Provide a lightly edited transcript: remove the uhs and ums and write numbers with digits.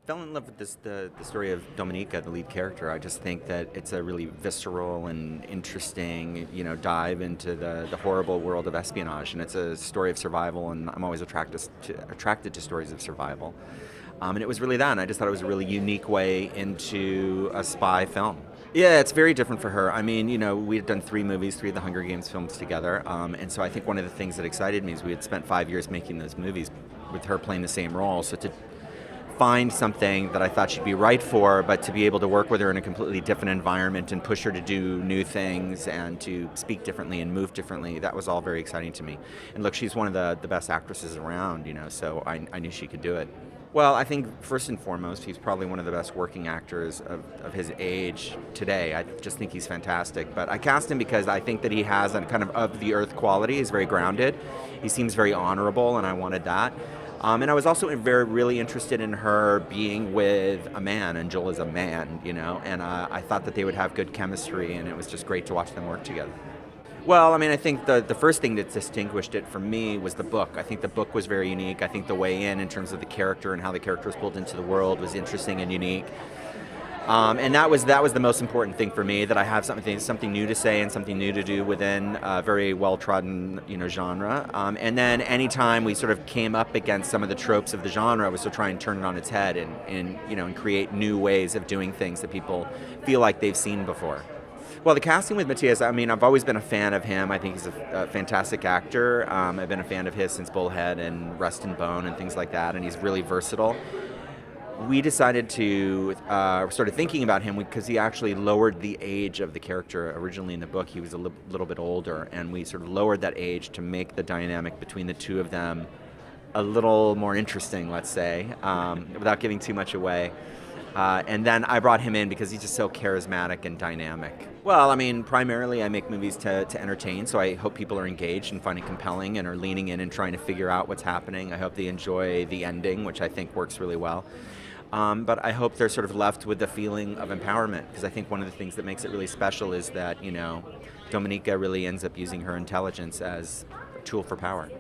Fell in love with the story of Dominica, the lead character. I just think that it's a really visceral and interesting, dive into the horrible world of espionage, and it's a story of survival. And I'm always attracted to stories of survival. And it was really that. And I just thought it was a really unique way into a spy film. Yeah, it's very different for her. I mean, we had done three of the Hunger Games films together, and so I think one of the things that excited me is we had spent 5 years making those movies with her playing the same role. So to find something that I thought she'd be right for, but to be able to work with her in a completely different environment and push her to do new things and to speak differently and move differently, that was all very exciting to me. And look, she's one of the best actresses around, so I knew she could do it. Well, I think first and foremost, he's probably one of the best working actors of his age today. I just think he's fantastic. But I cast him because I think that he has a kind of the earth quality. He's very grounded. He seems very honorable, and I wanted that. And I was also really interested in her being with a man, and Joel is a man, and I thought that they would have good chemistry, and it was just great to watch them work together. Well, I mean, I think the first thing that distinguished it from me was the book. I think the book was very unique. I think the way in terms of the character and how the character was pulled into the world was interesting and unique. And that was the most important thing for me, that I have something new to say and something new to do within a very well-trodden genre. And then anytime we sort of came up against some of the tropes of the genre, was to try and turn it on its head and create new ways of doing things that people feel like they've seen before. Well, the casting with Matthias, I mean, I've always been a fan of him. I think he's a fantastic actor. I've been a fan of his since Bullhead and Rust and Bone and things like that, and he's really versatile. We decided to started thinking about him because he actually lowered the age of the character. Originally in the book, he was a little bit older, and we sort of lowered that age to make the dynamic between the two of them a little more interesting, let's say, without giving too much away. And then I brought him in because he's just so charismatic and dynamic. Well, I mean, primarily I make movies to entertain, so I hope people are engaged and find it compelling and are leaning in and trying to figure out what's happening. I hope they enjoy the ending, which I think works really well. But I hope they're sort of left with the feeling of empowerment, because I think one of the things that makes it really special is that, Dominica really ends up using her intelligence as a tool for power.